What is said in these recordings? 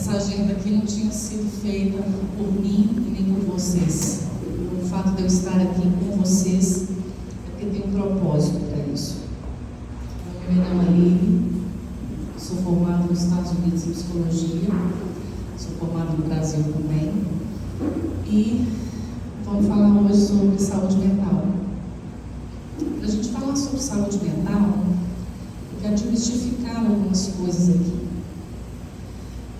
essa agenda aqui não tinha sido feita por mim e nem por vocês. O fato de eu estar aqui com vocês é porque tem um propósito para isso. Meu nome é Ana Lili, sou formada nos Estados Unidos em Psicologia, sou formada no Brasil também, e vamos falar hoje sobre saúde mental. Para a gente falar sobre saúde mental, eu quero desmistificar algumas coisas aqui.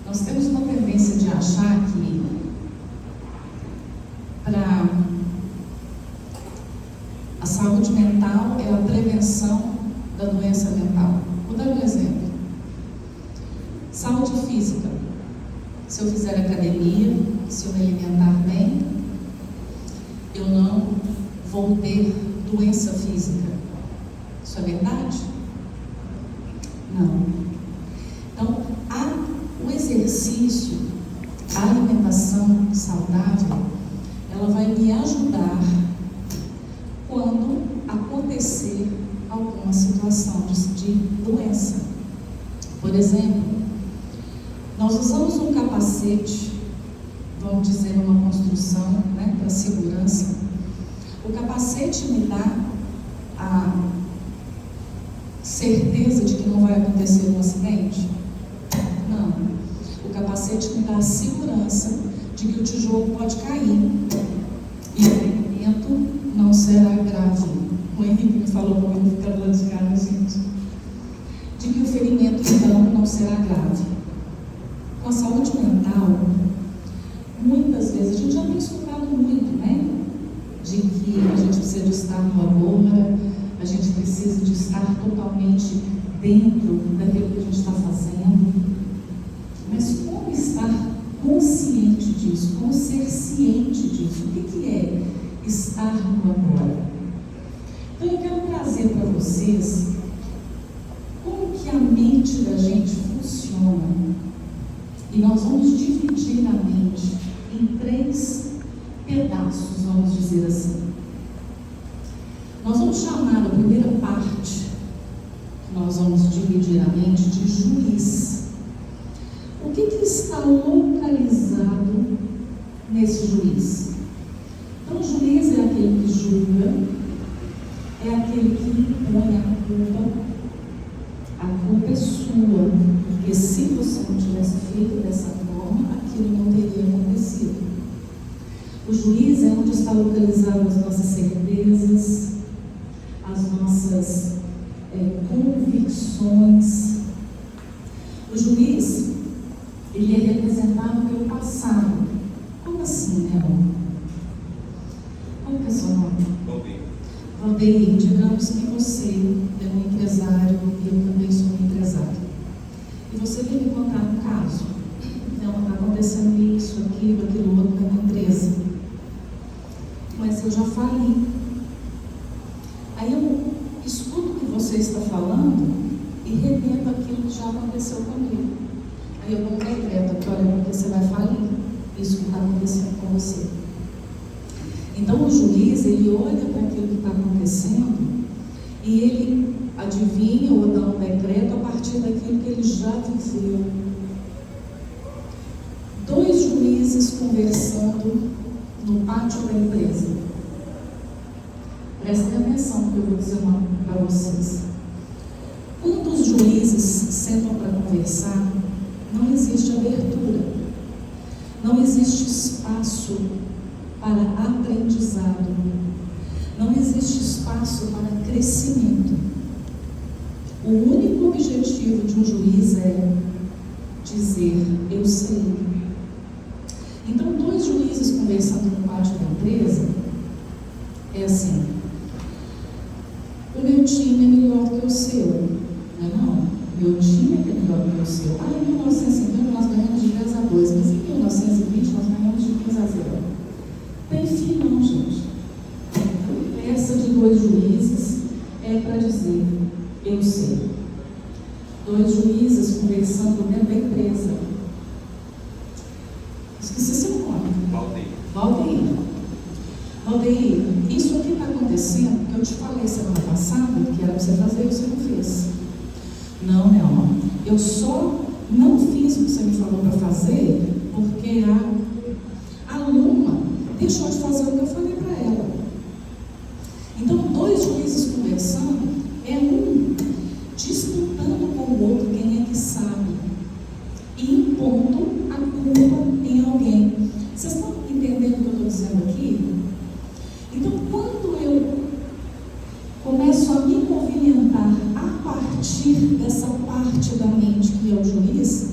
Nós temos uma tendência de achar que a saúde mental é a prevenção da doença mental. Vou dar um exemplo. Saúde física. Se eu fizer academia, se eu me alimentar bem, eu não vou ter doença física. Isso é verdade? Não. Então, o exercício, a alimentação saudável, ela vai me ajudar quando acontecer alguma situação de doença. Por exemplo, nós usamos um capacete, vamos dizer, uma construção, para segurança. O capacete me dá a certeza de que não vai acontecer um acidente? Não. O capacete me dá a segurança de que o tijolo pode cair e o ferimento não será grave. O Henrique me falou para eu ficar lá de casa, gente. De que o ferimento, então, não será grave. Com a saúde mental, muitas vezes, a gente já tem escutado muito, de que a gente precisa de estar no agora, a gente precisa de estar totalmente dentro daquilo que a gente está fazendo. Mas como estar consciente disso? Como ser ciente disso? O que é estar no agora? Então eu quero trazer para vocês como que a mente da gente funciona. E nós vamos dividir a mente em 3 pedaços, vamos dizer assim. Nós vamos chamar a primeira parte, que nós vamos dividir a mente, de juiz. O que está localizado nesse juiz? Então, o juiz é aquele que julga, é aquele que impõe a culpa. A culpa é sua, porque se você não tivesse feito dessa forma, aquilo não teria acontecido. O juiz é onde está localizado as nossas certezas, as nossas convicções. O juiz, ele é representado pelo passado. Como assim, Leon? Como que é seu nome? Valdeir. Valdeir, digamos que você é um empresário e eu também sou um empresário. E você vem me contar um caso. Então, está acontecendo isso, aquilo outro na minha empresa. Mas eu já falei. Aí eu escuto o que você está falando e repito aquilo que já aconteceu comigo. Aí eu não decreto aqui, olha, porque você vai falir isso que está acontecendo com você. Então o juiz, ele olha para aquilo que está acontecendo e ele adivinha ou dá um decreto a partir daquilo que ele já viveu. 2 juízes conversando no pátio da empresa. Prestem atenção no que eu vou dizer para vocês. Quando os juízes sentam para conversar, não existe abertura, não existe espaço para aprendizado, não existe espaço para crescimento. O único objetivo de um juiz é dizer, eu sei. Então, 2 juízes conversando no pátio da empresa, é assim: o meu time é melhor que o seu. Não, meu time é melhor que o seu. Em 1950 nós ganhamos de 10-2, mas em 1920 nós ganhamos de 15-0. Tem fim não, gente. Essa de 2 juízes é para dizer, eu sei. 2 juízes conversando dentro da empresa. Esqueci seu nome. Valdeir, isso aqui está acontecendo porque eu te falei semana passada que era para você fazer e você não fez. Não, eu só Não fiz o que você me falou para fazer, porque a aluna deixou de fazer o que eu falei para ela. Então, dois juízes conversando, é um disputando com o outro quem é que sabe, e impondo a culpa em alguém. Vocês estão entendendo o que eu estou dizendo aqui? Então, quando eu começo a me movimentar a partir dessa parte da mente que é o juiz,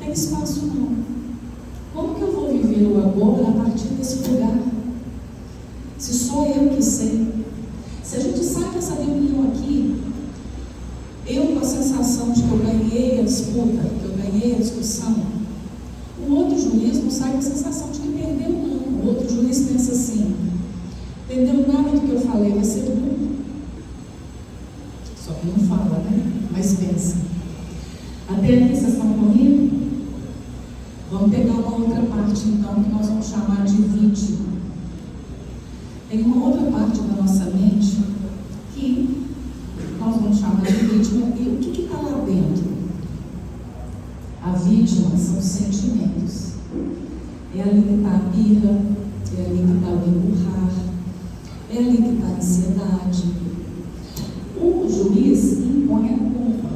tem espaço não. Como que eu vou viver o agora a partir desse lugar? Se sou eu que sei. Se a gente sai dessa reunião aqui, eu com a sensação de que eu ganhei a disputa, que eu ganhei a discussão, o outro juiz não sai com a sensação de que perdeu, não. O outro juiz pensa assim: entendeu nada do que eu falei, vai ser burro. Só que não fala, né? Mas pensa. Até aqui vocês estão comigo? Vamos pegar uma outra parte então, que nós vamos chamar de vítima. Tem uma outra parte da nossa mente que nós vamos chamar de vítima. E o que está lá dentro? A vítima são os sentimentos. É ali que está a birra, é ali que está o empurrar, é ali que está a ansiedade. O juiz impõe a culpa,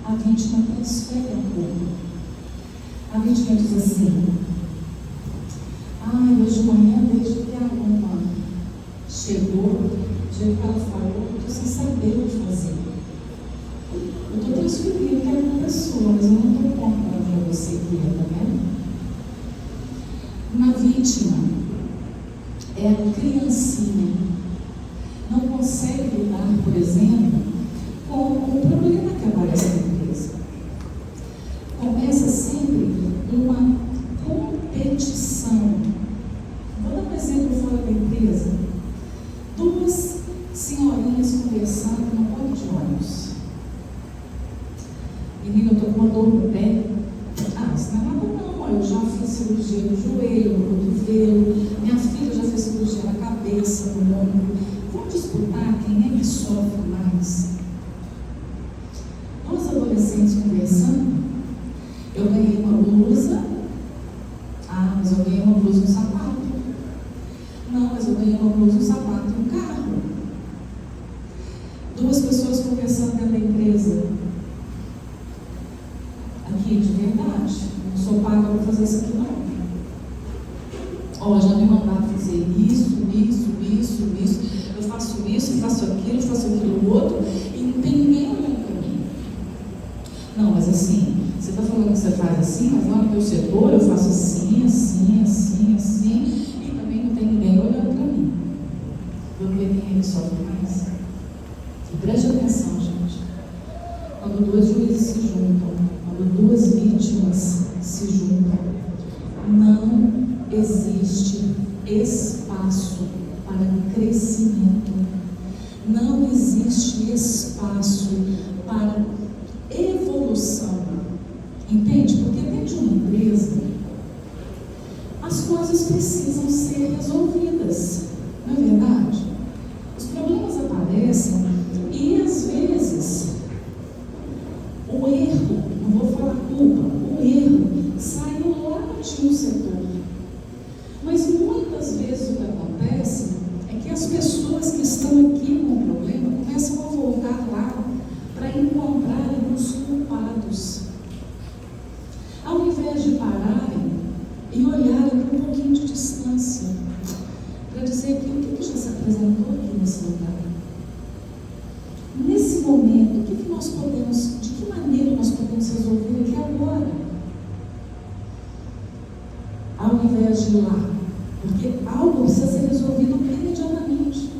a vítima transfere a culpa. A vítima diz assim: hoje de manhã, desde que a aluna chegou, do jeito que ela falou, eu estou sem saber o que fazer. Eu estou transferindo que é uma pessoa, mas eu não estou contando para você que tá vendo? Uma vítima é a criancinha. Não consegue lidar, por exemplo, com o problema que aparece na empresa. Começa sempre uma competição. Vou dar um exemplo fora da empresa. Duas senhorinhas conversando num ponto de ônibus. Menina, eu estou com uma dor no pé. Isso não é nada não. Eu já fiz cirurgia no joelho, no cotovelo. Minha filha já fez cirurgia na cabeça, no ombro. Vamos disputar quem é que sofre mais. Duas adolescentes conversando. Eu ganhei uma blusa. Mas eu ganhei uma blusa e um sapato. Não, mas eu ganhei uma blusa, um sapato e um carro. Duas pessoas conversando dentro da empresa. Aqui, de verdade, não sou paga para fazer isso aqui não. Já me mandaram fazer isso. Eu faço isso, faço aquilo outro, e não tem ninguém olhando para mim. Não, mas assim, você está falando que você faz assim, mas lá no meu setor eu faço assim, e também não tem ninguém olhando para mim. Vamos ver quem é que sofre mais. E preste atenção, gente. Quando dois juízes se juntam, quando duas vítimas se juntam, não existe espaço para crescimento. Não existe espaço para evolução. Entende? Porque dentro de uma empresa, as coisas precisam ser resolvidas. Não é verdade? Os problemas aparecem e, às vezes, o erro, não vou falar culpa, o erro saiu lá de um setor. Mas muitas vezes o que acontece é que as pessoas que estão aqui com o problema começam a voltar lá para encontrarem os culpados. Ao invés de pararem e olharem com um pouquinho de distância, para dizer que o que já se apresentou aqui nesse lugar? Nesse momento, de que maneira nós podemos resolver aqui agora? Ao invés de ir lá, porque algo precisa ser resolvido imediatamente.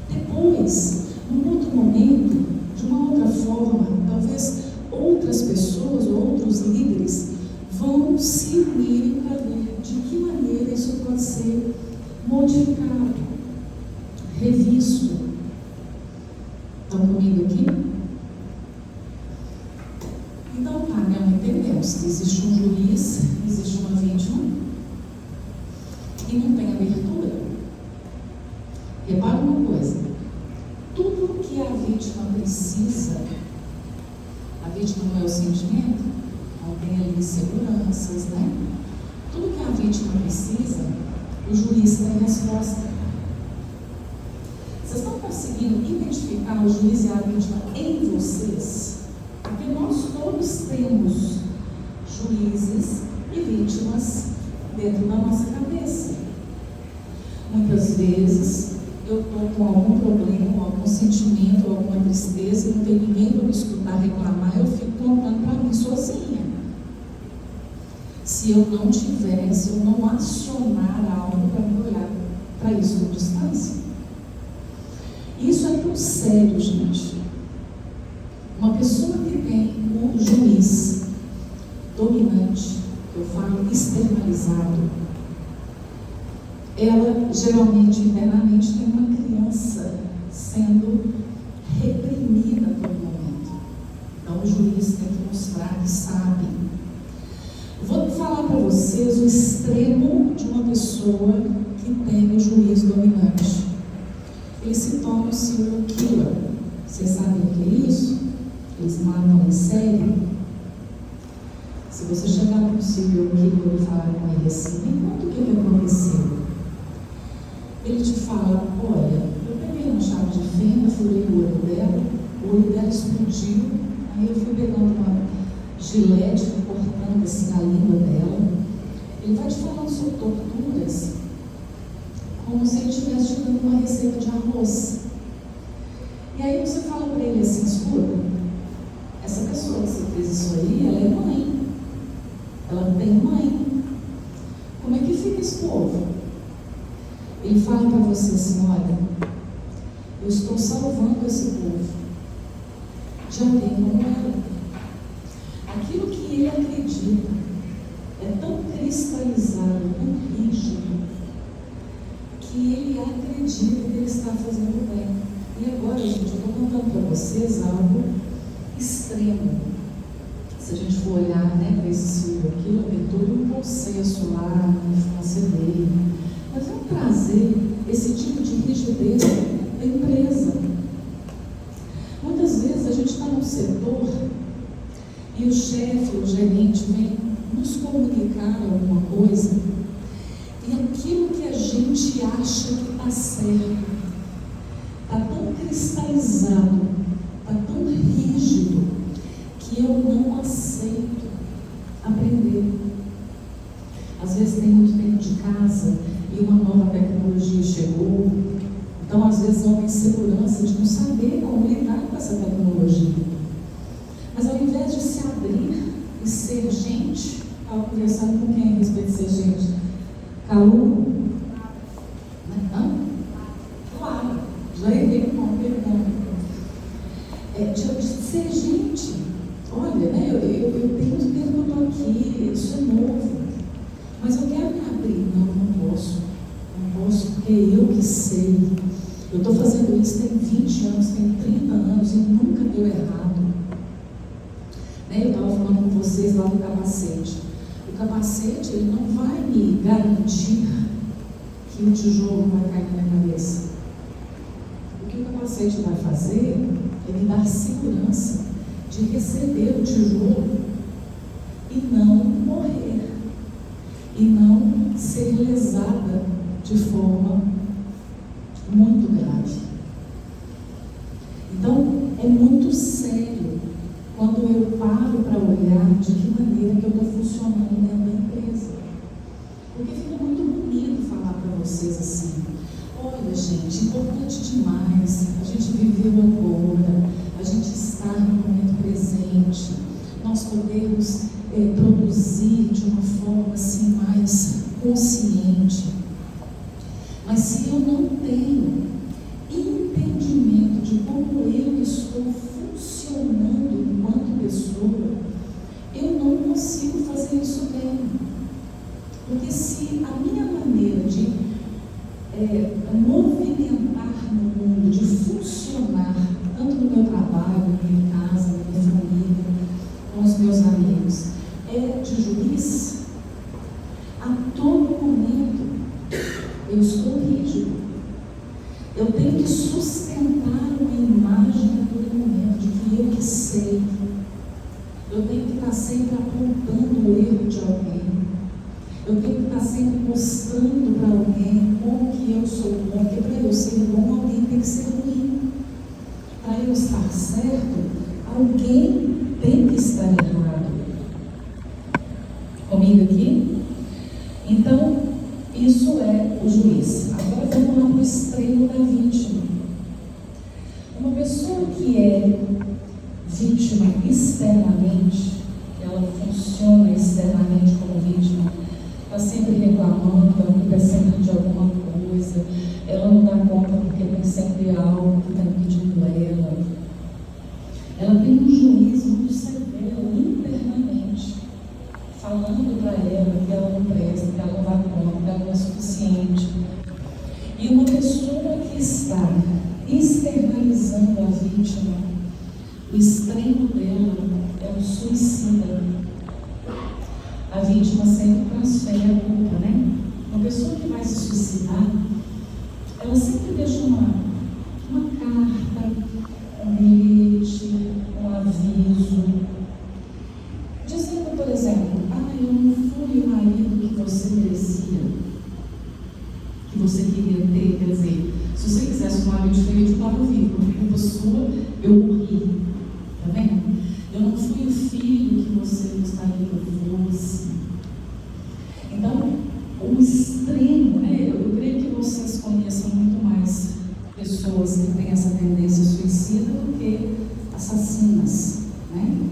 Depois, num outro momento, de uma outra forma, talvez outras pessoas ou outros líderes vão se unirem para ver de que maneira isso pode ser modificado, revisto. Estão comigo aqui? Então, entendemos que existe um juiz, existe uma vítima e não tem abertura. Repara uma coisa: tudo que a vítima precisa, a vítima não é o sentimento, inseguranças, né? Tudo que a vítima precisa, o juiz tem resposta. Vocês estão conseguindo identificar o juiz e a vítima em vocês? Porque nós todos temos juízes e vítimas dentro da nossa cabeça. Muitas vezes eu estou com algum problema, algum sentimento, alguma tristeza, e não tem ninguém para me escutar reclamar, eu fico contando para mim sozinha. Se eu não tiver, se eu não acionar algo para me olhar para isso com distância. Isso é tão sério, gente. Uma pessoa que tem um juiz dominante, eu falo externalizado, ela geralmente, internamente, tem uma criança sendo reprimida a todo momento. Então o juiz tem que mostrar que sabe. Vou falar para vocês o extremo de uma pessoa que tem o juiz dominante. Ele se torna um serial killer. Vocês sabem o que é isso? Eles matam em série. Se você chegar para um serial killer e falar com ele assim, me conta o que aconteceu. Ele te fala, olha, eu peguei uma chave de fenda, furei o olho dela explodiu, aí eu fui pegando uma gilete, cortando assim a língua dela. Ele vai te falando sobre torturas, como se ele estivesse te dando uma receita de arroz. E aí você fala para ele assim, escuta, essa pessoa que você fez isso aí, ela é mãe. Ela tem mãe. Como é que fica esse povo? Ele fala para você assim, olha, eu estou salvando esse povo de alguém como ela. Aquilo que ele acredita é tão cristalizado, tão rígido, que ele acredita que ele está fazendo bem. E agora, gente, eu estou contando para vocês algo extremo. Se a gente for olhar, né, para esse serial killer, tem todo um processo lá na infância dele. Mas vamos trazer esse tipo de rigidez da empresa. Muitas vezes a gente está num setor e o chefe, o gerente vem nos comunicar alguma coisa e aquilo que a gente acha que está certo está tão cristalizado, está tão rígido que eu não aceito aprender. Às vezes tem muito tempo de casa e uma nova tecnologia chegou, então às vezes há uma insegurança de não saber como lidar com essa tecnologia. Mas ao invés de se abrir e ser gente, estava conversando com quem a respeito de ser gente? Calu? Claro, já errei com uma pergunta. De ser gente. Olha, né, eu tenho muito tempo que eu estou aqui, isso é novo. Mas eu quero me abrir. Não posso. Não posso porque eu que sei. Eu estou fazendo isso tem 20 anos, tem 30 anos e nunca deu errado. Né? Eu estava falando com vocês lá do capacete. O capacete, ele não vai me garantir que o tijolo vai cair na minha cabeça. O que o capacete vai fazer é me dar segurança de receber o tijolo e não morrer. E não ser lesada de forma muito grave. Então, é muito sério quando eu paro para olhar de que maneira que eu estou funcionando dentro da empresa. Porque fica muito bonito falar para vocês assim, olha gente, importante demais, a gente viveu agora, a gente estar no momento presente, nós podemos produzir de uma forma assim mais consciente. Mas se eu não tenho entendimento de como eu estou funcionando enquanto pessoa, eu não consigo fazer isso bem. Porque se a minha maneira de movimentar no mundo, de funcionar, tanto no meu trabalho, na minha casa, na minha família, com os meus amigos, é de juiz, a todo momento eu estou rígido. Eu tenho que sustentar uma imagem a todo momento de que eu que sei. Eu tenho que estar sempre sempre apontando o erro de alguém. Eu tenho que estar sempre mostrando para alguém como que eu sou bom, porque para eu ser bom, alguém tem que ser ruim. Para eu estar certo, alguém tem que estar errado. Comigo aqui? Então, isso é o juiz. Agora vamos lá para o extremo da vítima. Uma pessoa que é vítima externamente, ela funciona externamente como vítima, está sempre reclamando, a culpa é sempre de alguma coisa, ela não dá conta porque tem sempre algo que está impedindo ela. Ela tem um juízo muito severo internamente, falando para ela que ela não presta, que ela não dá conta, que ela não é suficiente. E uma pessoa que está externalizando a vítima, o extremo dela é o suicida. A vítima sempre transfere a culpa, né? Uma pessoa que vai se suicidar, ela sempre deixa uma carta, um bilhete, um aviso, dizendo, por exemplo, eu não fui o marido que você merecia, que você queria ter. Quer dizer, se você quisesse um marido diferente, eu estava vivo, por culpa sua, eu morri. Tá vendo? Eu não fui o filho que você gostaria que eu fosse. Então, o extremo, né? Eu creio que vocês conheçam muito mais pessoas que têm essa tendência suicida do que assassinas, né?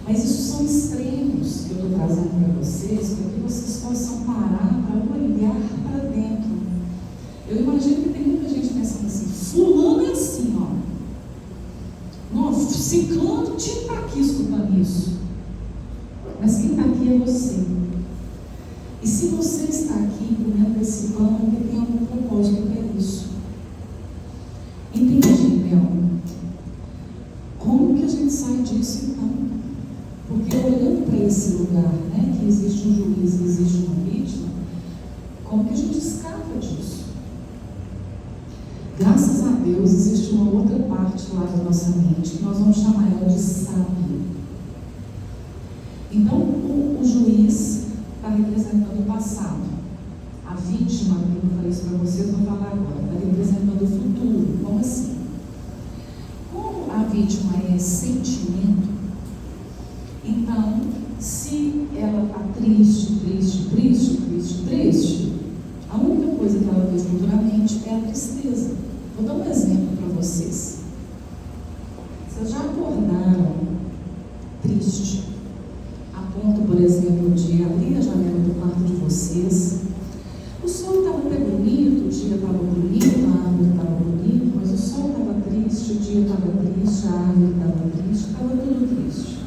Mas isso são extremos que eu estou trazendo para vocês, para que vocês possam parar para olhar para dentro. Eu imagino que tem muita gente pensando assim, fulano é assim, ó. Nossa, ciclano tinha que estar aqui escutando isso. Mas quem está aqui é você. E se você está aqui comendo esse pão, porque tem algum propósito para isso. Entendi, Leão? Como que a gente sai disso então? Porque olhando para esse lugar, né, que existe um juiz e existe uma vítima, como que a gente escapa disso? Graças a Deus existe uma outra parte lá da nossa mente, que nós vamos chamar ela de sábio. Então, o juiz está representando o passado. A vítima, que eu falei isso para vocês, vou falar agora, está representando o futuro. Como assim? Como a vítima é sentimento, então, se ela está triste, a única coisa que ela vê futuramente é a tristeza. Vou dar um exemplo para vocês. Vocês já acordaram triste, a ponto, por exemplo, de abrir a janela do quarto de vocês? O sol estava até bonito, o dia estava bonito, a árvore estava bonita, mas o sol estava triste, o dia estava triste, a árvore estava triste, estava tudo triste.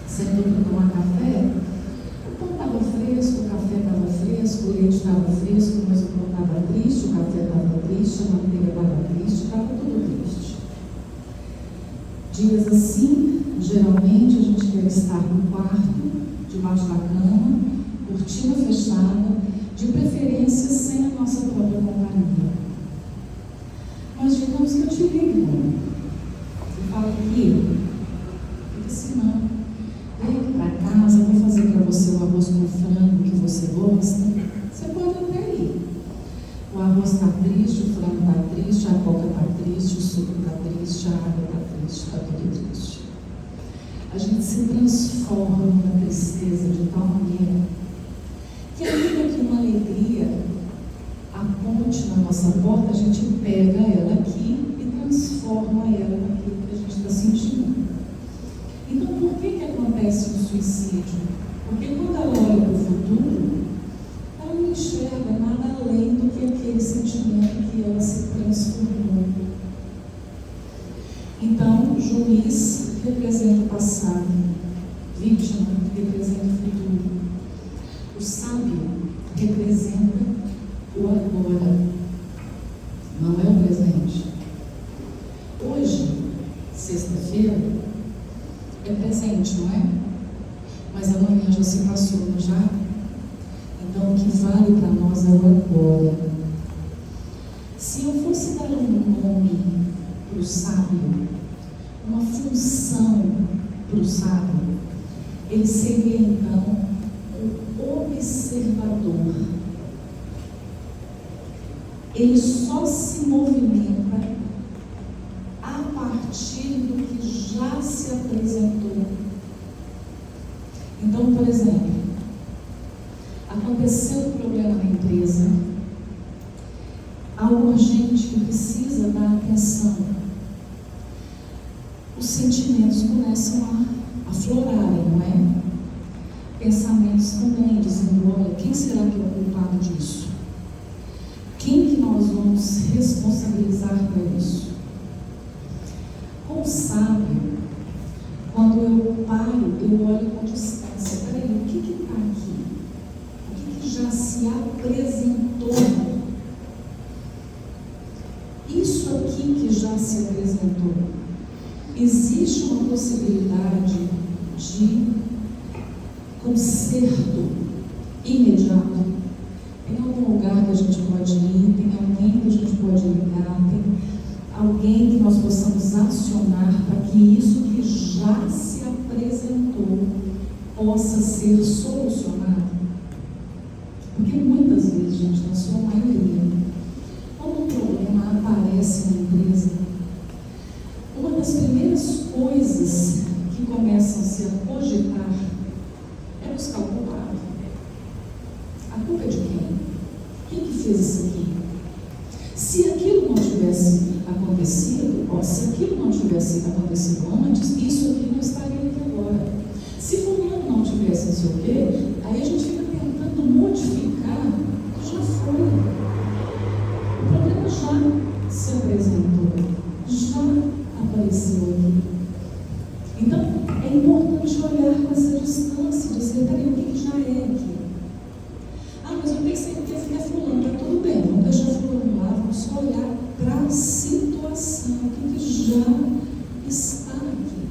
Sentou para tomar café, o pão estava fresco, o café estava fresco, o leite estava fresco, mas o pão estava triste, o café estava triste, a manteiga estava triste, estava tudo triste. Dias assim, geralmente a gente deve estar no quarto, debaixo da cama, cortina fechada, de preferência sem a nossa própria companhia. Mas digamos que eu te ligo, e falo que fica assim não. Vem aqui para casa, vou fazer para você o arroz com frango que você gosta. Você pode até ir. O arroz está triste, o frango está triste, a coca está triste, o suco está triste, a água está triste, está tudo triste. A gente se transforma na tristeza de tal maneira que ainda que uma alegria aponte na nossa porta, a gente pega ela aqui e transforma ela naquilo que a gente está sentindo. Então, por que acontece o suicídio? Porque quando ela olha para o futuro, ela não enxerga nada além do que aquele sentimento que ela se transformou. Então, o juiz representa o passado, vítima representa o futuro. O sábio representa o agora, não é o presente. Hoje, sexta-feira, é presente, não é? Mas amanhã já se passou, não já? Então, o que vale para nós é o agora. Se eu fosse dar um nome para o sábio, uma função para o sábio, ele seria então um observador. Ele só se movimenta a partir do que já se apresentou. Então, por exemplo, aconteceu um problema na empresa, algo urgente que precisa dar atenção. Os sentimentos começam a aflorarem, não é? Pensamentos também, dizendo, olha, quem será que é o culpado disso? Quem que nós vamos responsabilizar por isso? Como sábio, quando eu paro, eu olho com distância. Peraí, o que está aqui? O que já se apresentou? Isso aqui que já se apresentou, existe uma possibilidade de conserto imediato? Tem algum lugar que a gente pode ir? Tem alguém que a gente pode ligar? Tem alguém que nós possamos acionar para que isso que já se apresentou possa ser solucionado? Porque muitas vezes, gente, na sua maioria, quando um problema aparece na empresa, uma das primeiras coisas que começam-se a cogitar é buscar o culpado. A culpa é de quem? Quem que fez isso aqui? Se aquilo não tivesse acontecido, se aquilo não tivesse acontecido antes, isso aqui não estaria aqui agora. Se fulano não tivesse não sei o quê, aí a gente fica tentando modificar o que já foi. O problema já se apresentou, já apareceu aqui. Então, é importante olhar com essa distância, dizer, peraí, o que já é aqui? Ah, mas eu pensei que ia ficar fulano, tá tudo bem, vamos deixar fulano lá, vamos só olhar para a situação, o que já está aqui.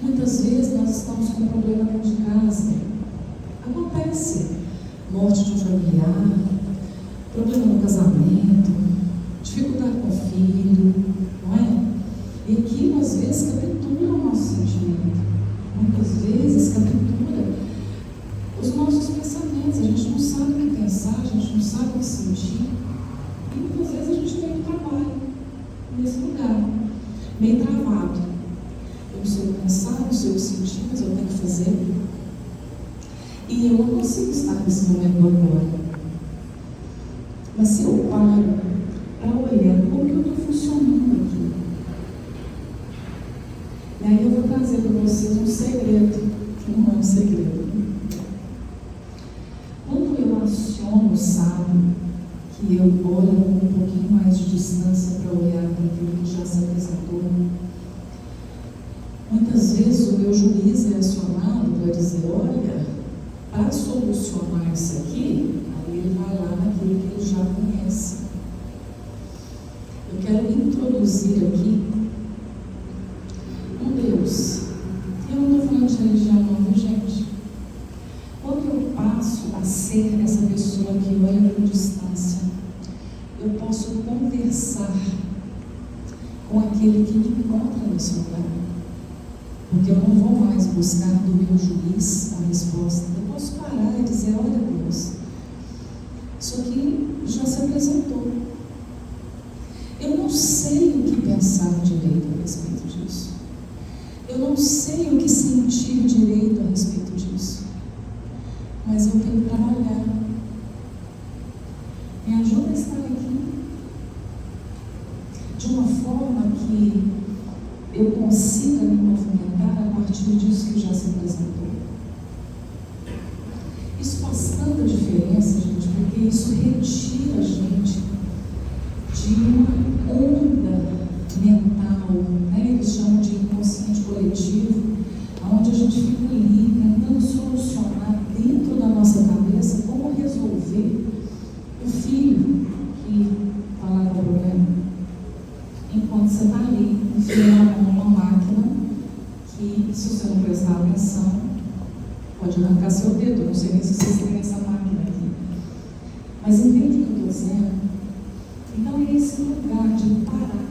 Muitas vezes nós estamos com um problema dentro de casa. Acontece, morte de um familiar, problema no casamento, dificuldade com o filho, não é? E aquilo às vezes captura o nosso sentimento, muitas vezes captura os nossos pensamentos. A gente não sabe o que pensar, a gente não sabe o que sentir, e muitas vezes a gente vem no trabalho, nesse lugar, meio travado. Eu não sei o que pensar, não sei o que sentir, mas eu tenho que fazer. E eu não consigo estar nesse momento agora. Mas se eu paro para olhar como que eu estou funcionando aqui, e aí eu vou trazer para vocês um segredo, que não é um segredo. Quando eu aciono o sábio, que eu olho com um pouquinho mais de distância para olhar para aquilo que já se apresentou, muitas vezes o meu juiz é acionado para dizer, olha, para solucionar isso aqui, aí ele vai lá naquilo que ele já conhece. Eu quero introduzir aqui um Deus. Eu não estou falando de religião não, viu, gente? Quando eu passo a ser essa pessoa que olha com distância, eu posso conversar com aquele que me encontra nesse lugar. Porque eu não vou mais buscar do meu juiz a resposta. Eu posso parar e dizer, olha Deus, isso aqui já se apresentou. Eu não sei o que pensar direito a respeito disso. Eu não sei o que sentir direito a respeito disso. Mas eu tenho que trabalhar. Me ajuda a estar aqui de uma forma que eu consiga me movimentar a partir disso que já se apresentou. Isso faz tanta diferença, gente, porque isso retira a gente de uma onda mental, né? Eles chamam de inconsciente coletivo, onde a gente fica ali tentando solucionar dentro da nossa cabeça como resolver o filho que está lá com o problema. Enquanto você está ali, enfiando a mão numa máquina que, se você não prestar atenção, pode arrancar seu dedo. Não sei nem se vocês têm essa máquina aqui. Mas entende o que eu estou dizendo? Então é esse lugar de parar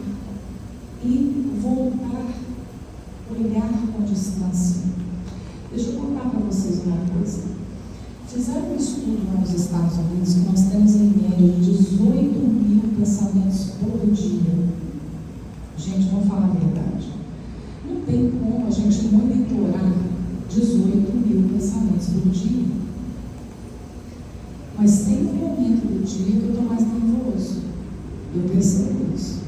e voltar, olhar com distância. Deixa eu contar para vocês uma coisa. Fizeram um estudo lá nos Estados Unidos que nós temos em média 18 mil pensamentos por dia. Gente, vamos falar a verdade. Não tem como a gente monitorar 18 mil pensamentos por dia. Mas tem um momento do dia que eu estou mais nervoso. Eu percebo isso.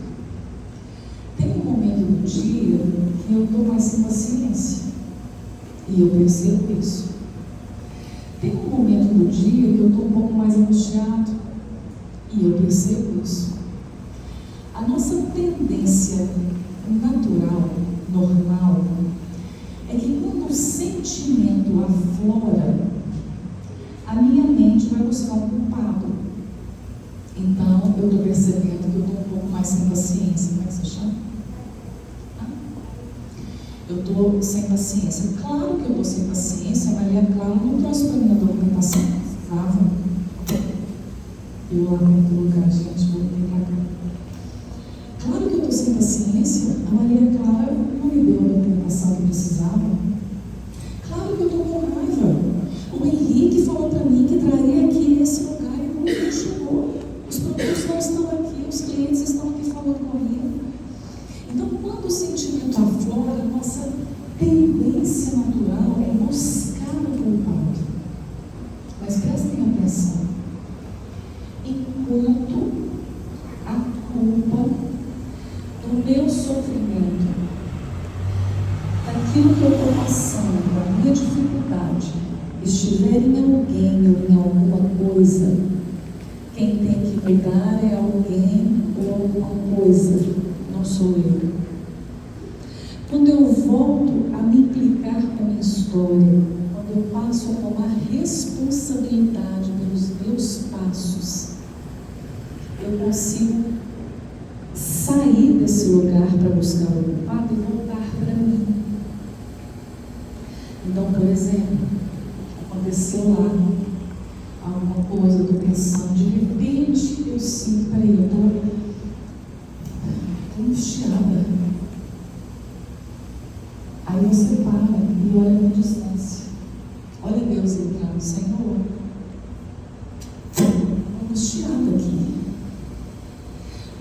Tem um momento do dia que eu estou mais sem paciência. E eu percebo isso. Tem um momento do dia que eu estou um pouco mais angustiado. E eu percebo isso. A nossa tendência natural, normal, é que quando o sentimento aflora, a minha mente vai buscar um culpado. Então, eu estou percebendo que eu estou um pouco mais sem paciência. Como é que você chama? Eu estou sem paciência. Claro que eu estou sem paciência, a Maria Clara não trouxe para mim a documentação. Precisava. Eu lamento o lugar, gente, vou vir para cá. Claro que eu estou sem paciência, a Maria Clara não me deu a documentação que precisava. Claro que eu estou com raiva. O Henrique falou para mim que traria aqui nesse lugar e não chegou. Os produtos não estão aqui, os clientes estão aqui falando comigo. Então, quando o sentimento aflora, nossa tendência natural é buscar o culpado. Mas prestem atenção. Enquanto a culpa do meu sofrimento, daquilo que eu estou passando, da minha dificuldade, estiver em alguém ou em alguma coisa, quem tem que mudar é alguém ou alguma coisa, não sou eu. Quando eu volto a me implicar com a minha história, quando eu passo a tomar responsabilidade pelos meus passos, eu consigo sair desse lugar para buscar o culpado e voltar para mim. Então, por exemplo, aconteceu lá alguma coisa, eu estou pensando, de repente eu sinto, peraí, eu estou angustiada. Aí você para e olha na distância. Olha Deus entrando, Senhor, angustiada aqui.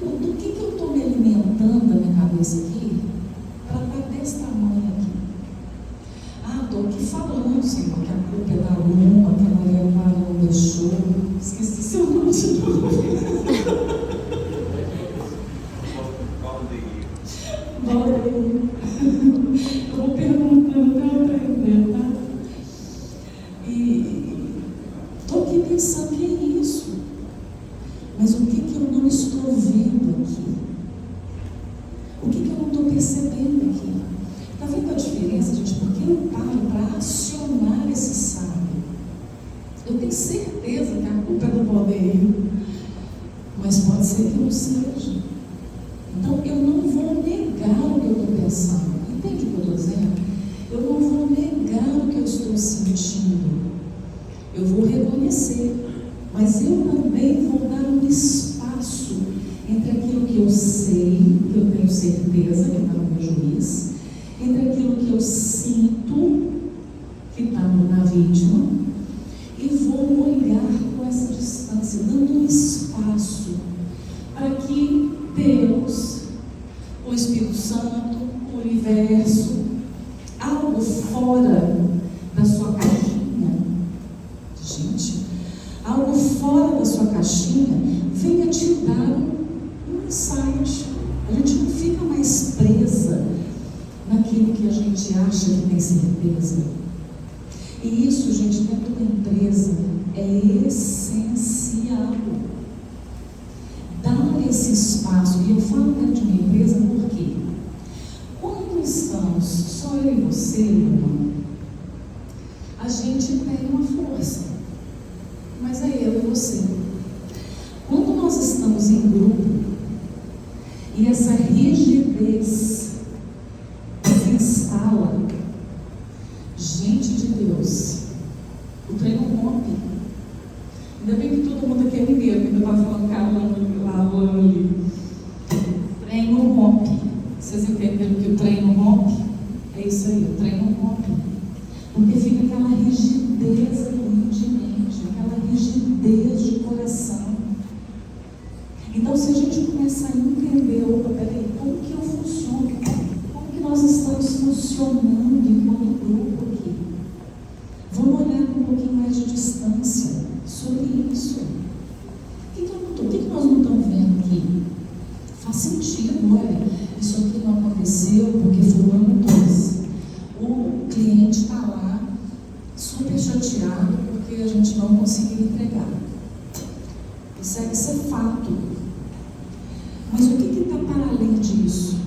Do que eu estou me alimentando da minha cabeça aqui para estar desse tamanho aqui? Estou aqui falando, Senhor, que a culpa é da Luma, que a Maria Clara não deixou. Esqueci seu nome de novo. Valdeir. Eu vou perguntando até eu aprender, tá? E estou aqui pensando que é isso. Mas o que eu não estou vendo aqui? O que eu não estou percebendo aqui? Está vendo a diferença, gente? Porque eu paro para acionar esse sábio. Eu tenho certeza que a culpa é do Valdeir, mas pode ser que não seja. Então eu não vou negar o que eu estou pensando. Entende o que eu estou dizendo? Eu não vou negar o que eu estou sentindo. Eu vou reconhecer. Mas eu também vou dar um espaço entre aquilo que eu sei, que eu tenho certeza que está no meu juiz, entre aquilo que eu sinto, que está na vítima, e vou olhar com essa distância, dando um espaço para que Deus, o Espírito Santo, o universo, algo fora da sua caixinha, gente, algo fora da sua caixinha, venha te dar um insight. A gente não fica mais presa naquilo que a gente acha que tem certeza. E isso, gente, dentro da empresa é essencial. Dar esse espaço, e eu falo dentro de uma empresa porque quando estamos só eu e você, meu irmão, a gente tem uma força, mas é eu e você. Quando nós estamos em grupo e essa rigidez se instala, gente de Deus, o trem não rompe. Ainda bem que todo mundo aqui é mineiro, que eu estava falando com a ali. O trem não rompe. Vocês entenderam que o trem não rompe? É isso aí, o trem não rompe. Porque aquela rigidez ali de mente, aquela rigidez de coração. Então, se a gente começar a entender, opa, peraí, como que eu funciono? Como que nós estamos funcionando enquanto grupo aqui? Vamos olhar com um pouquinho mais de distância sobre isso. O que nós não estamos vendo aqui? Faz sentido, olha, isso aqui não aconteceu porque fulano trouxe. O cliente está lá super chateado porque a gente não conseguiu entregar. Isso é fato. Mas o que está para além disso?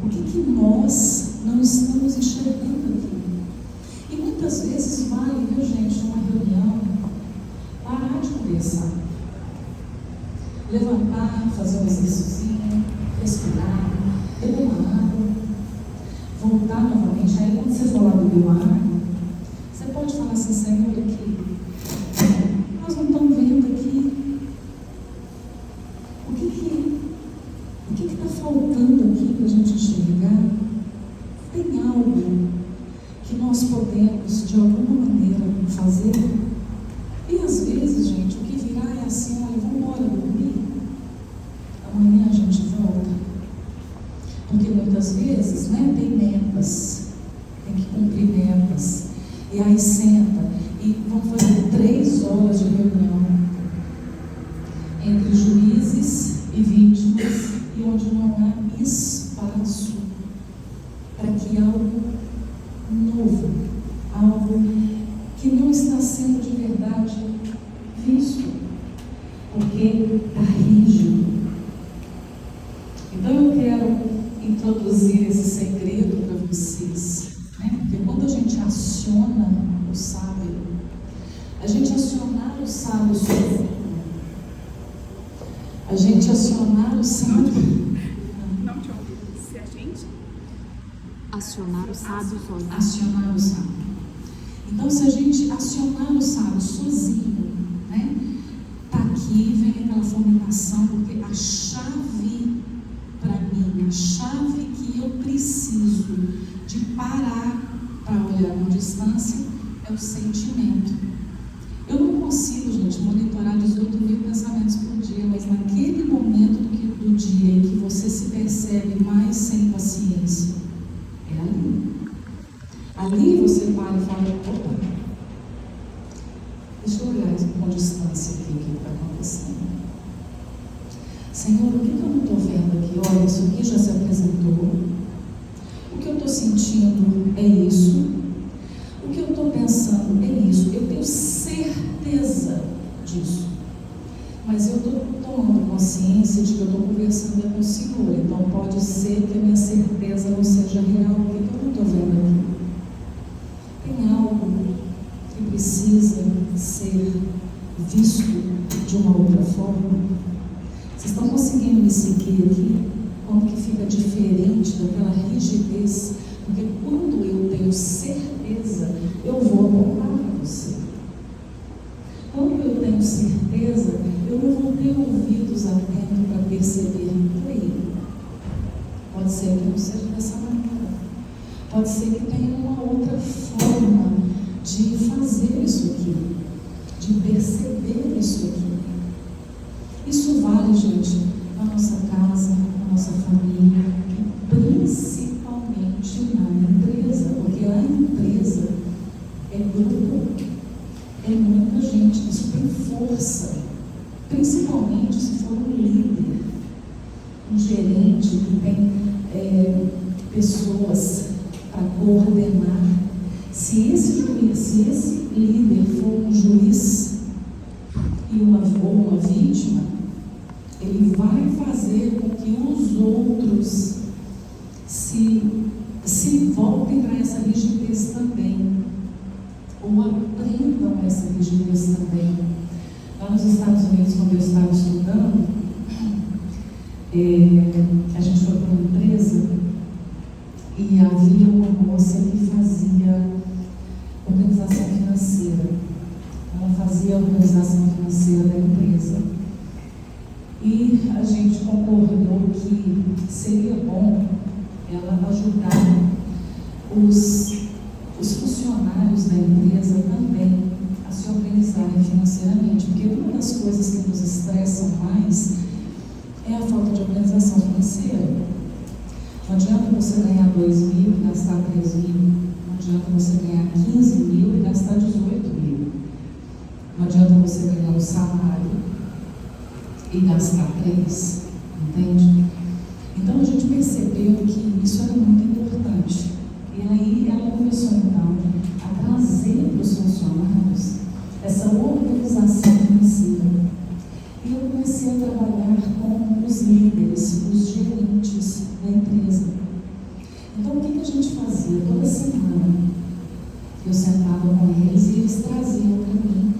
O que nós não estamos enxergando aqui? E muitas vezes vale, viu gente, numa reunião, parar de conversar. Levantar, fazer um exercício, respirar, beber uma água, voltar novamente. Aí quando você for lá beber uma água, você pode falar assim, Senhor, aqui, nós não estamos vendo aqui o que está faltando aqui para a gente enxergar. Tem algo que nós podemos de alguma maneira fazer? E às vezes, gente, o que virá é assim, olha, vamos embora dormir, amanhã a gente volta. Porque muitas vezes, né, tem metas, tem que cumprir metas. E aí senta e vamos fazer 3 horas de reunião entre juízes e vítimas, e onde não há espaço para que algo novo, algo que não está sendo de verdade visto, porque está rígido. Então eu quero introduzir esse segredo para vocês, né? Porque quando a gente aciona o sábio, a gente acionar o sábio sozinho, a gente acionar o sábio. Não te ouvi. Se a gente acionar o sábio sozinho. Acionar o sábio. Então, se a gente acionar o sábio sozinho, né? Tá aqui, vem aquela fomentação, porque a chave para mim, a chave que eu preciso de parar para olhar com distância é o sentimento. Eu não consigo, gente, monitorar 18 mil pensamentos por dia, mas naquele momento do dia em que você se percebe mais sem paciência, é ali. Ali você para e fala, opa, deixa eu olhar com distância aqui o que está acontecendo. Senhor, o que eu não estou vendo aqui? Olha, isso aqui já se apresentou. O que eu estou sentindo é isso. O que eu estou pensando é isso. Eu tenho certeza disso. Mas eu estou tomando consciência de que eu estou conversando com o Senhor. Então pode ser que a minha certeza não seja real. O que eu não estou vendo aqui? Tem algo que precisa ser visto de uma outra forma. Vocês estão conseguindo me seguir aqui? Como que fica diferente daquela rigidez? Porque quando eu tenho certeza, eu vou apontar para você. Quando eu tenho certeza, eu não vou ter ouvidos atentos para perceber aí. Pode ser que não seja dessa maneira. Pode ser que tenha uma outra forma de fazer isso aqui, de perceber isso aqui. Isso vale, gente, na nossa casa, na nossa família, e principalmente na empresa, porque a empresa é grupo, é muita gente, isso tem força, principalmente se for um líder, um gerente que tem pessoas para coordenar. Se esse líder for um juiz ou uma vítima, ele vai fazer com que os outros se voltem para essa rigidez também, ou aprendam essa rigidez também. Lá nos Estados Unidos, quando eu estava estudando, a gente foi para uma empresa e havia uma moça que fazia organização financeira. Ela fazia a organização financeira da empresa. E a gente concordou que seria bom ela ajudar os funcionários funcionários da empresa também a se organizarem financeiramente, porque uma das coisas que nos estressam mais é a falta de organização financeira. Não adianta você ganhar 2 mil e gastar 3 mil. Não adianta você ganhar 15 mil e gastar 18 mil. Não adianta você ganhar um salário e gastar 3, entende? Então a gente percebeu que isso era muito importante. E aí ela começou então a trazer para os funcionários essa organização financeira. E eu comecei a trabalhar com os líderes, os gerentes da empresa. Então o que a gente fazia? Toda semana eu sentava com eles e eles traziam para mim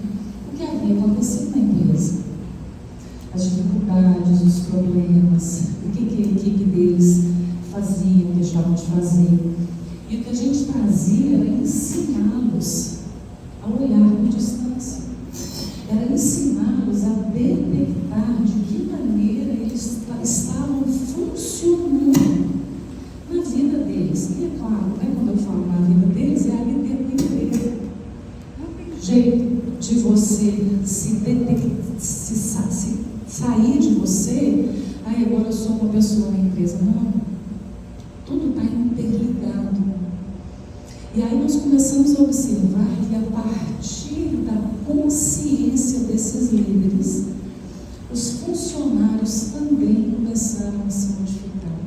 o que havia acontecido na empresa. As dificuldades, os problemas, o que a equipe deles fazia, deixavam de fazer. E o que a gente fazia era ensiná-los a olhar com distância. Era ensiná-los a detectar de que maneira eles estavam funcionando na vida deles. E é claro, quando eu falo na vida deles, é ali dentro da empresa. Não tem jeito de você sair de você, agora eu sou uma pessoa na empresa. Não. Tudo está interligado. E aí nós começamos a observar que a partir da consciência desses líderes, os funcionários também começaram a se modificar.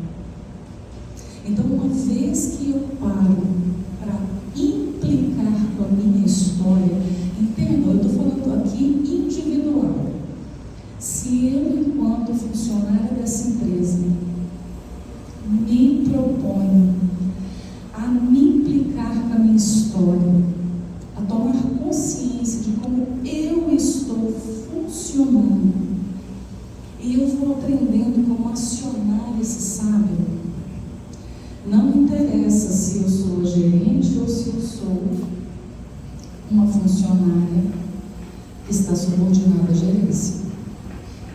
Então, uma vez que eu paro para implicar com a minha história, entendam, eu estou falando aqui individual. Se eu, enquanto funcionária dessa empresa, me proponho a me implicar com a minha história, a tomar consciência de como eu estou funcionando, e eu vou aprendendo como acionar esse sábio. Não interessa se eu sou a gerente ou se eu sou uma funcionária que está subordinada à gerência.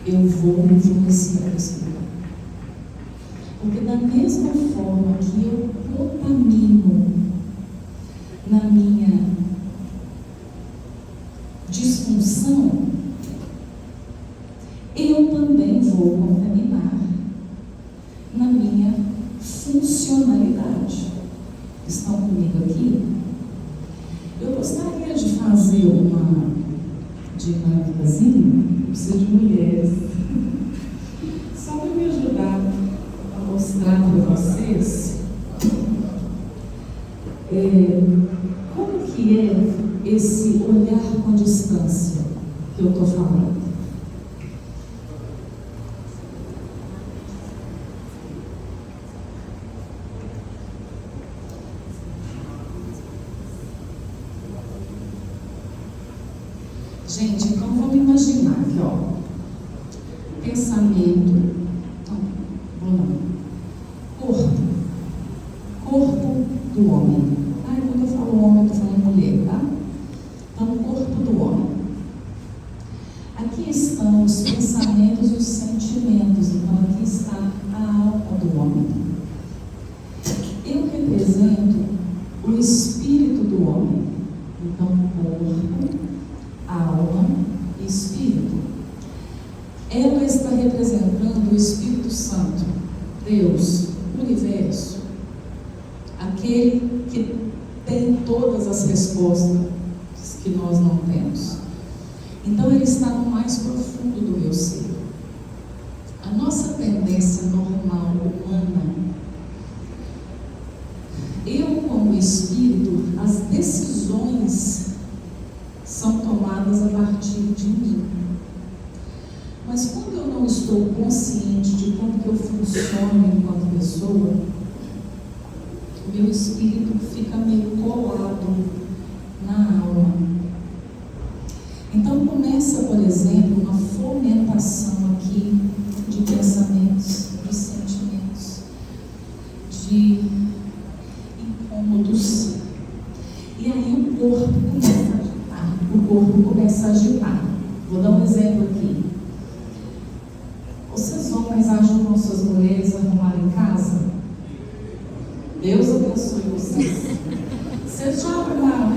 Eu vou influenciar esse lugar. Porque da mesma forma que eu contamino na minha disfunção, eu também vou contaminar na minha funcionalidade. Estão comigo aqui? Eu gostaria de fazer uma dinâmicazinha. Eu preciso de mulheres só para me ajudar a mostrar para vocês como que é esse olhar com distância que eu estou falando. Gente, então vamos imaginar aqui, ó, pensamento, corpo do homem. Quando eu falo homem, eu estou falando mulher, tá? Então, corpo do homem. Aqui estão os pensamentos e os sentimentos. Então, aqui está a alma do homem. Eu represento o espírito do homem. Então, corpo, alma e espírito. Ela está representando o Espírito Santo, Deus, o universo, aquele que tem todas as respostas que nós não temos. Então ele está no mais profundo do meu ser. A nossa tendência normal, humana, eu como espírito, as decisões são tomadas a partir de mim. Mas quando eu não estou consciente de como que eu funciono enquanto pessoa, o meu espírito fica meio colado na alma. Então começa, por exemplo, uma fomentação aqui de pensamentos, de sentimentos, de incômodos. E aí o corpo começa a agitar. Vou dar um exemplo aqui. Vocês homens ajudam suas mulheres a arrumarem casa? Deus abençoe vocês. Vocês já arrumaram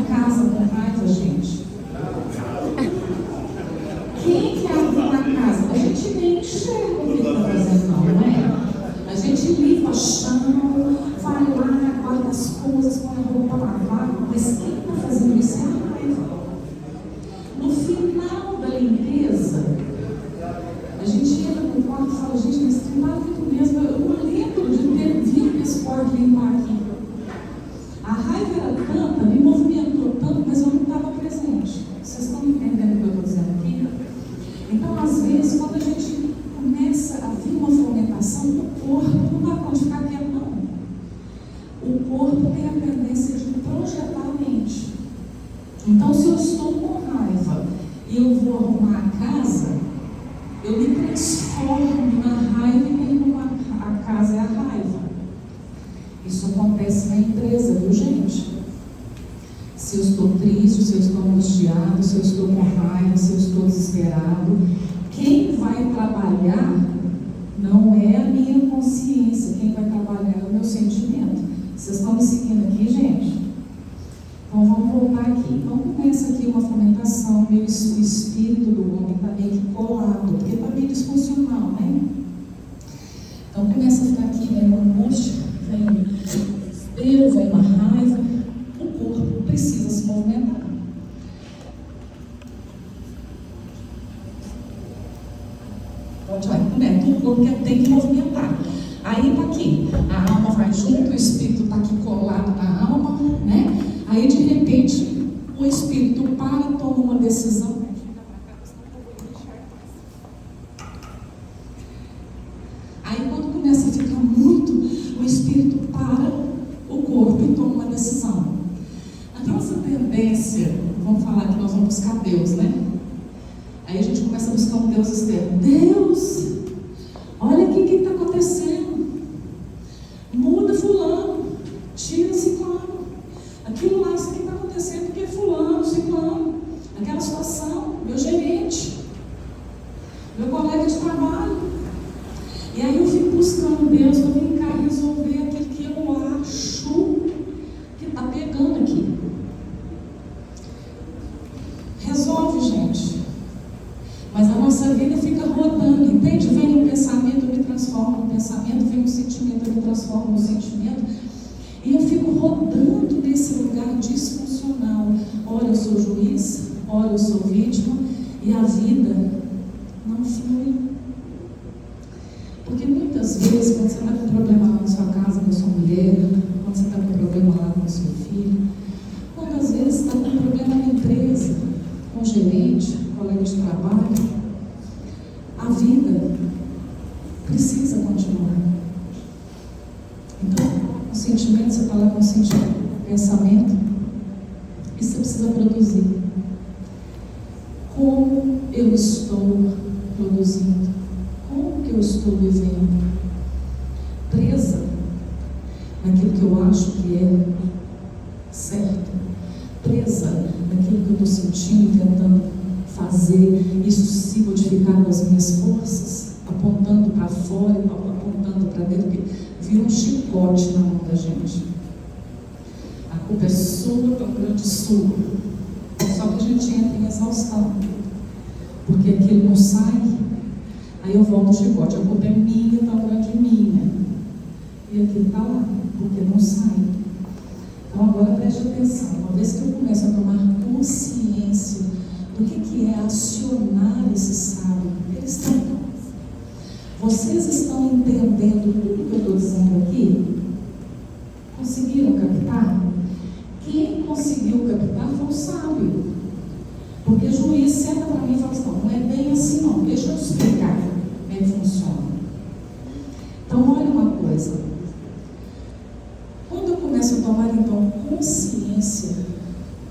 Então, se eu estou com raiva e eu vou arrumar a casa, eu me transformo na raiva e me arrumar a casa é a raiva. Isso acontece na empresa, viu, gente? Se eu estou triste, se eu estou angustiado, se eu estou com raiva, se eu estou desesperado, quem vai trabalhar não é a minha consciência, quem vai trabalhar é o meu sentimento. Vocês estão me seguindo aqui, gente? Então vamos voltar aqui. Então começa aqui uma fomentação, o espírito do homem está meio que colado, porque está meio disfuncional, né? Então começa a ficar aqui, vem uma angústia, vem um desespero, vem uma raiva, o corpo precisa se movimentar. Pode vai, o corpo tem que movimentar. Aí está aqui, a alma vai junto, o espírito está aqui colado na alma, né? Aí de repente o espírito para, toma uma decisão. Aí quando começa a ficar muito, o espírito para o corpo e toma uma decisão. A nossa tendência, vamos falar que nós vamos buscar Deus, né? Aí a gente começa a buscar um Deus externo. Deus, olha o que está acontecendo. Muda fulano, tira ciclano. Aquilo lá, isso aqui está acontecendo porque fulano, ciclano. Aquela situação, meu gerente, meu colega de trabalho. E aí eu fico buscando Deus para vir cá resolver aquilo que eu acho que está pegando aqui. Resolve, gente. Mas a nossa vida fica rodando, entende? Vem um pensamento, eu me transformo no pensamento, vem um sentimento, eu me transformo no sentimento. E eu fico rodando nesse lugar disfuncional. Ora eu sou juiz, ora eu sou vítima, e a vida não flui. Porque muitas vezes, quando você está com problema lá na sua casa com a sua mulher, quando você está com problema lá com o seu filho, quando às vezes está com problema na empresa, com o gerente, colega de trabalho, a vida precisa continuar. Então, o sentimento, você está lá com o sentimento, pensamento, e você precisa produzir. Como eu estou produzindo? Como que eu estou vivendo? Presa naquilo que eu acho que é certo, presa naquilo que eu estou sentindo, tentando fazer isso se modificar com as minhas forças, apontando para fora, apontando para dentro, que vira um chicote na mão da gente. A culpa é sua, tão grande sua. Só que a gente entra em exaustão, porque aquilo não sai. Aí eu volto no chicote, a culpa é minha, tão grande minha. E aquilo está lá, porque não sai. Então agora preste atenção, uma vez que eu começo a tomar consciência do que é acionar esse sábio, eles estão. Vocês estão entendendo tudo que eu estou dizendo aqui? Conseguiram captar? Quem conseguiu captar foi o sábio. Porque juiz senta para mim e fala assim, não é bem assim não, deixa eu te explicar como é que funciona. Então olha uma coisa, quando eu começo a tomar então consciência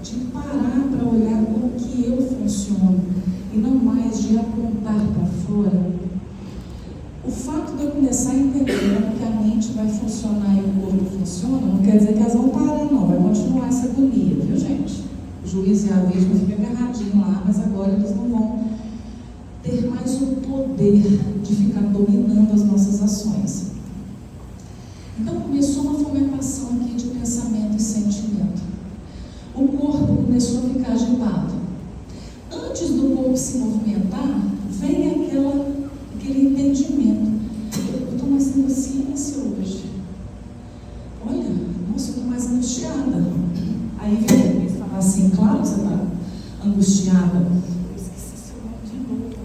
de parar para olhar como que eu funciono e não mais de apontar para fora, o fato de eu começar a entender como que a mente vai funcionar e o corpo funciona, não quer dizer que elas vão parar não, vai continuar essa agonia, viu gente? O juiz e a vítima ficam agarradinhos lá, mas agora eles não vão ter mais o poder de ficar dominando as nossas ações. Então começou uma fomentação aqui de pensamento e sentimento. O corpo começou a ficar agitado. Antes do corpo se movimentar, vem aquele entendimento. Eu estou mais sem paciência hoje. Olha, nossa, eu estou mais angustiada. Aí vem ele falar assim, claro que você está angustiada. Eu esqueci seu nome de novo.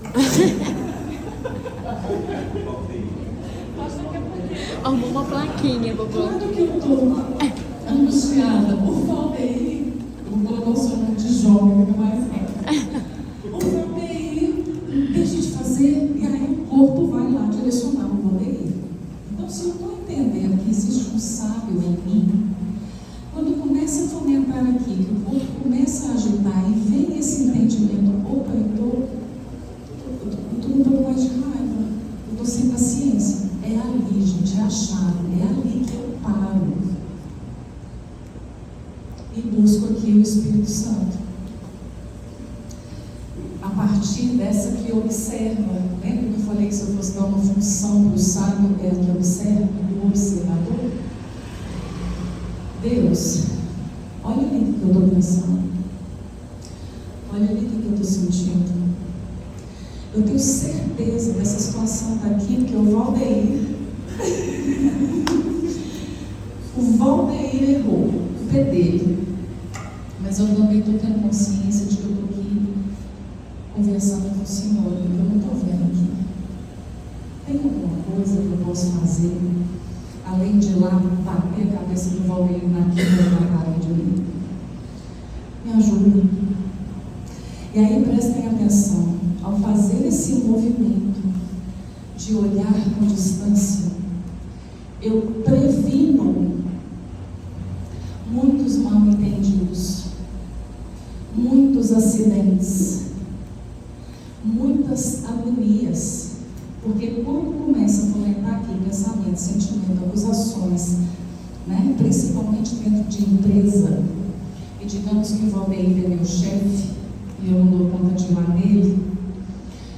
Arrumou uma plaquinha, vovó. Claro que eu estou angustiada. O Valdeir, eu colocou o seu nome de jovem, que é mais rápido. O Valdeir deixa de fazer e aí o corpo vai lá direcionar o Valdeir. Então, se eu estou entendendo que existe um sábio em mim, quando começa a fomentar aqui, que o corpo começa a agitar de raiva, eu estou sem paciência. É ali, gente, é a chave, é ali que eu paro e busco aqui o Espírito Santo. A partir dessa que observa, lembra que eu falei que se eu fosse dar uma função para o sábio, é que observa, o observador? Deus, olha ali o que eu estou pensando, olha ali o que eu estou sentindo. Eu tenho certeza dessa situação está aqui, porque o Valdeir errou, o pé dele. Mas eu também estou tendo consciência de que eu estou aqui conversando com o Senhor, porque eu não estou vendo aqui. Tem alguma coisa que eu posso fazer, além de ir lá bater a cabeça do Valdeir naquilo na parede ali? Me ajuda. E aí prestem atenção, ao fazer esse movimento de olhar com distância, eu previno muitos mal-entendidos, muitos acidentes, muitas agonias, porque quando começa a fomentar aqui pensamento, sentimento, acusações, né, principalmente dentro de empresa, e digamos que o Valdeir é meu chefe, e eu não dou conta de ir lá nele,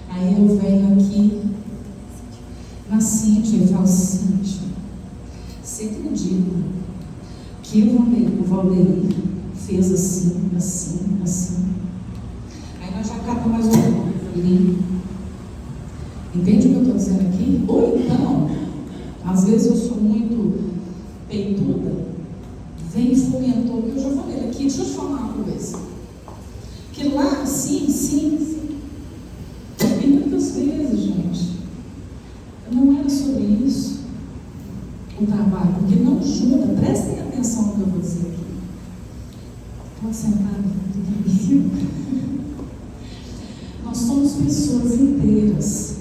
aí eu venho aqui na Cíntia e falo: Cíntia, você acredita que o Valdeir fez assim, assim, assim? Aí nós já acabamos mais um ali. Entende o que eu estou dizendo aqui? Ou então, às vezes eu sou muito peituda, vem e fomentou, que eu já falei aqui, deixa eu te falar uma coisa. Que lá, sim. E muitas vezes, gente, não era sobre isso o trabalho, porque não junta. Prestem atenção no que eu vou dizer aqui. Pode sentar, tranquilo. Nós somos pessoas inteiras.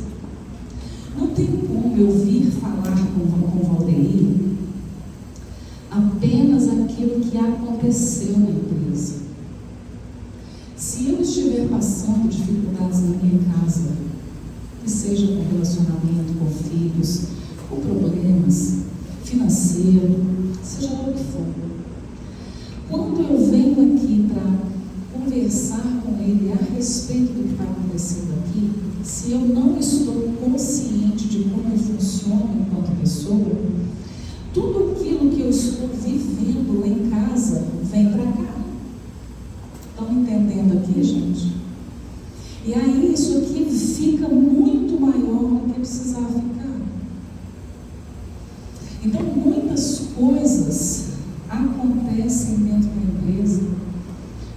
Não tem como eu vir falar com o Valdeir apenas aquilo que aconteceu na empresa. Se eu estiver passando dificuldades na minha casa, que seja com relacionamento, com filhos, com problemas financeiros, seja lá o que for, quando eu venho aqui para conversar com ele a respeito do que está acontecendo aqui, se eu não estou consciente de como eu funciono enquanto pessoa, tudo aquilo que eu estou vivendo lá em casa vem para cá. Estão entendendo aqui, gente? E aí isso aqui fica muito maior do que precisava ficar. Então muitas coisas acontecem dentro da empresa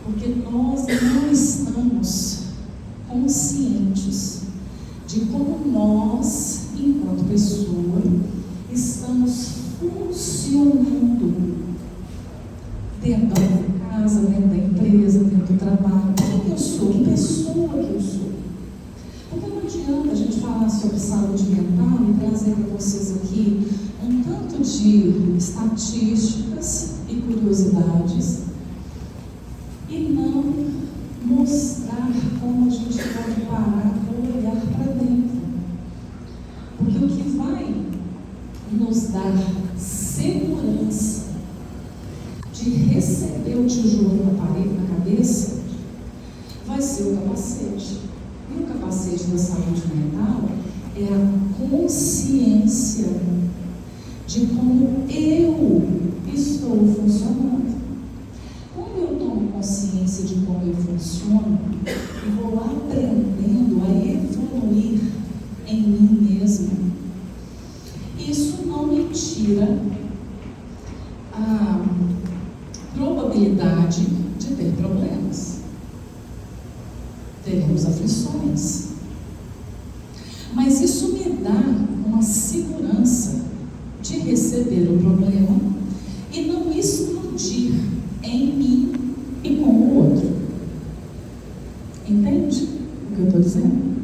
porque nós não estamos conscientes de como nós, enquanto pessoa, estamos funcionando dentro da casa, dentro da empresa, dentro do trabalho. Quem eu sou? Que pessoa que eu sou? Porque não adianta a gente falar sobre saúde mental e trazer para vocês aqui um tanto de estatísticas e curiosidades e não mostrar como a gente pode parar para olhar para dentro. Porque o que vai nos dar segurança de receber o tijolo na parede, na cabeça, vai ser o capacete. E o capacete da saúde mental é a consciência de como eu estou funcionando. Quando eu tomo consciência de como eu funciono, eu vou aprendendo a evoluir em mim mesmo. Isso não me tira a probabilidade de ter problemas. Teremos aflições. Mas isso me dá uma segurança de receber o problema e não explodir em mim e com o outro. Entende o que eu estou dizendo?